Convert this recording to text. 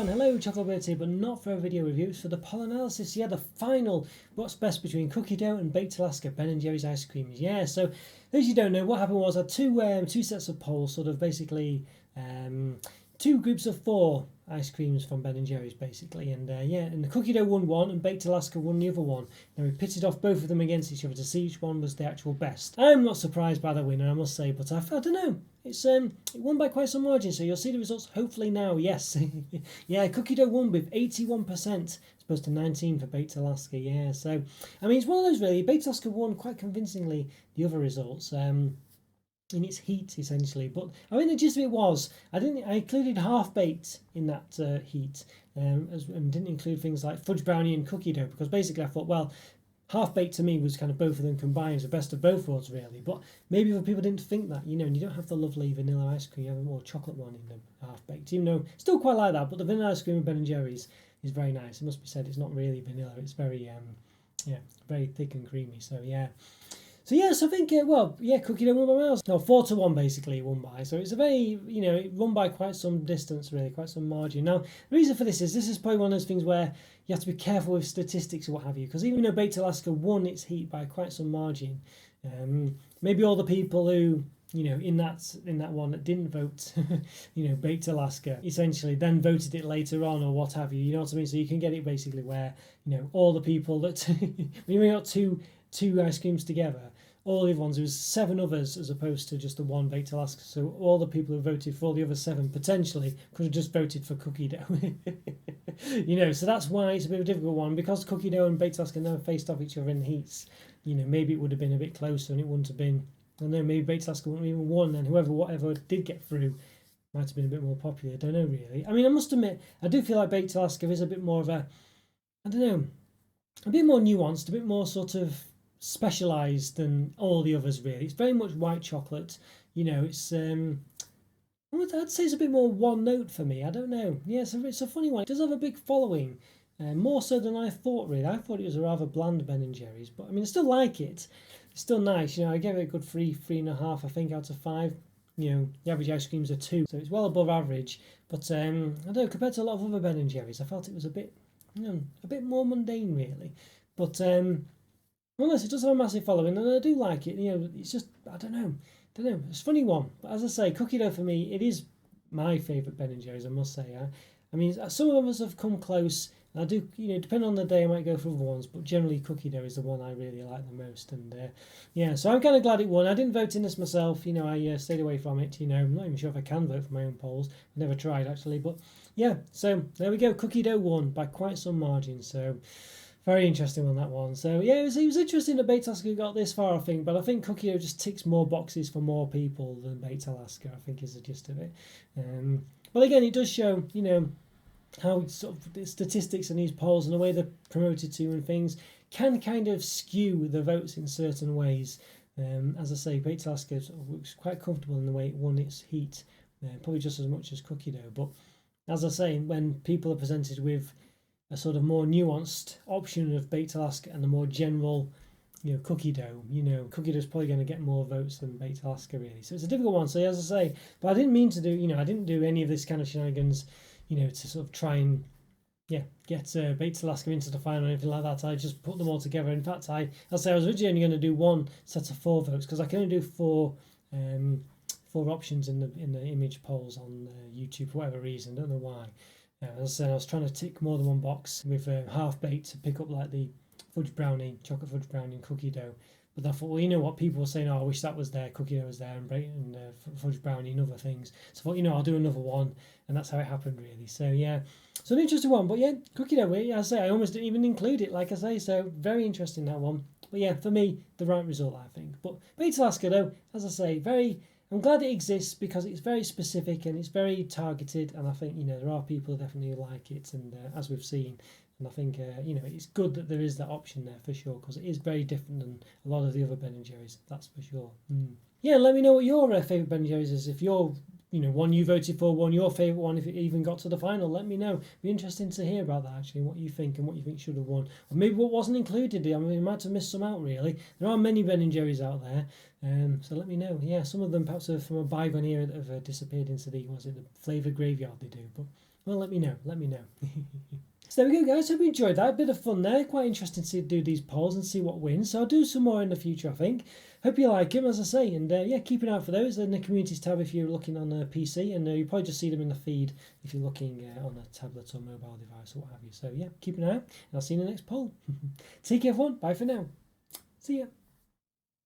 everyone, hello, Chocolo here, but not for a video review, it's for the poll analysis. Yeah, the final, what's best between cookie dough and baked Alaska, Ben & Jerry's ice creams. Yeah, so those you don't know, what happened was I had two sets of polls, sort of basically two groups of 4 ice creams from Ben & Jerry's basically, and and the cookie dough won one and baked Alaska won the other one. Now we pitted off both of them against each other to see which one was the actual best. I'm not surprised by the winner, I must say, but I don't know. It's it won by quite some margin, so you'll see the results hopefully now. Yes, yeah, cookie dough won with 81%, as opposed to 19 for baked Alaska. Yeah, so I mean it's one of those really. Baked Alaska won quite convincingly the other results. In its heat essentially, but I mean the gist of it was I included half baked in that heat, and didn't include things like fudge brownie and cookie dough, because basically I thought, well, half baked to me was kind of both of them combined as the best of both worlds really. But maybe other people didn't think that, and you don't have the lovely vanilla ice cream, you have a more chocolate one in the half baked, even though still quite like that. But the vanilla ice cream of Ben & Jerry's is very nice. It must be said, it's not really vanilla, it's very very thick and creamy. So yeah. So yes, I think cookie dough won by miles. No, 4-1 basically it won by. So it's a very, it won by quite some distance really, quite some margin. Now the reason for this is probably one of those things where you have to be careful with statistics or what have you, because even though baked Alaska won its heat by quite some margin, maybe all the people who in that one that didn't vote, baked Alaska, essentially then voted it later on or what have you. You know what I mean? So you can get it basically where all the people that when you got two ice creams together, all the other ones, there was 7 others as opposed to just the one baked Alaska. So all the people who voted for all the other 7 potentially could have just voted for cookie dough. So that's why it's a bit of a difficult one, because cookie dough and baked Alaska never faced off each other in heats. Maybe it would have been a bit closer and it wouldn't have been, I don't know, maybe baked Alaska wouldn't have even won, and whatever did get through might have been a bit more popular. I don't know really. I mean, I must admit, I do feel like baked Alaska is a bit more of a, I don't know, a bit more nuanced, a bit more sort of specialised than all the others really. It's very much white chocolate, it's I'd say it's a bit more one note for me. I don't know. Yeah, it's a funny one. It does have a big following, more so than I thought really. I thought it was a rather bland Ben & Jerry's, but I mean I still like it. It's still nice. I gave it a good 3.5 I think out of 5. The average ice cream's a 2, so it's well above average. But I don't know, compared to a lot of other Ben & Jerry's, I felt it was a bit more mundane really. But nonetheless, it does have a massive following, and I do like it. It's just, I don't know. It's a funny one. But as I say, cookie dough for me, it is my favourite Ben & Jerry's, I must say. I mean, some of us have come close. I do, depending on the day, I might go for other ones, but generally cookie dough is the one I really like the most. And so I'm kind of glad it won. I didn't vote in this myself. I stayed away from it. I'm not even sure if I can vote for my own polls. I've never tried actually, but yeah. So there we go. Cookie dough won by quite some margin. So very interesting on that one. So yeah, it was interesting that baked Alaska got this far, I think, but I think cookie dough just ticks more boxes for more people than baked Alaska, I think is the gist of it. But again, it does show, how sort of the statistics in these polls and the way they're promoted to and things can kind of skew the votes in certain ways. As I say, baked Alaska sort of looks quite comfortable in the way it won its heat, probably just as much as cookie dough. But as I say, when people are presented with a sort of more nuanced option of baked Alaska and a more general, cookie dough, cookie dough is probably going to get more votes than baked Alaska really. So it's a difficult one. So as I say, but I didn't mean to do, I didn't do any of this kind of shenanigans, to sort of try and get baked Alaska into the final or anything like that. I just put them all together. In fact, I was originally only going to do one set of 4 votes, because I can only do 4 options in the image polls on YouTube for whatever reason. Don't know why. As I said, I was trying to tick more than one box with half baked to pick up like the fudge brownie, chocolate fudge brownie, and cookie dough. But I thought, well, you know what? People were saying, oh, I wish that was there, cookie dough was there, and fudge brownie and other things. So I thought, I'll do another one, and that's how it happened, really. So yeah, so an interesting one. But yeah, cookie dough, as I say, I almost didn't even include it, like I say. So very interesting, that one. But yeah, for me, the right result, I think. But baked Alaska, though, as I say, I'm glad it exists because it's very specific and it's very targeted, and I think there are people who definitely like it, and as we've seen, and I think it's good that there is that option there for sure, because it is very different than a lot of the other Ben & Jerry's, that's for sure. Yeah, let me know what your favourite Ben & Jerry's is. If you're one you voted for, one your favourite one, if it even got to the final, let me know. Be interesting to hear about that actually, what you think and what you think should have won, or maybe what wasn't included. I mean, you might have missed some out really. There are many Ben & Jerry's out there, so let me know. Yeah, some of them perhaps are from a bygone era that have disappeared into the flavoured graveyard they do, but Well, let me know. Let me know. So there we go, guys. Hope you enjoyed that. A bit of fun there. Quite interesting to do these polls and see what wins. So I'll do some more in the future, I think. Hope you like them, as I say. And yeah, keep an eye out for those in the communities tab if you're looking on a PC. And you'll probably just see them in the feed if you're looking on a tablet or mobile device or what have you. So yeah, keep an eye out. And I'll see you in the next poll. Take care, everyone. Bye for now. See ya.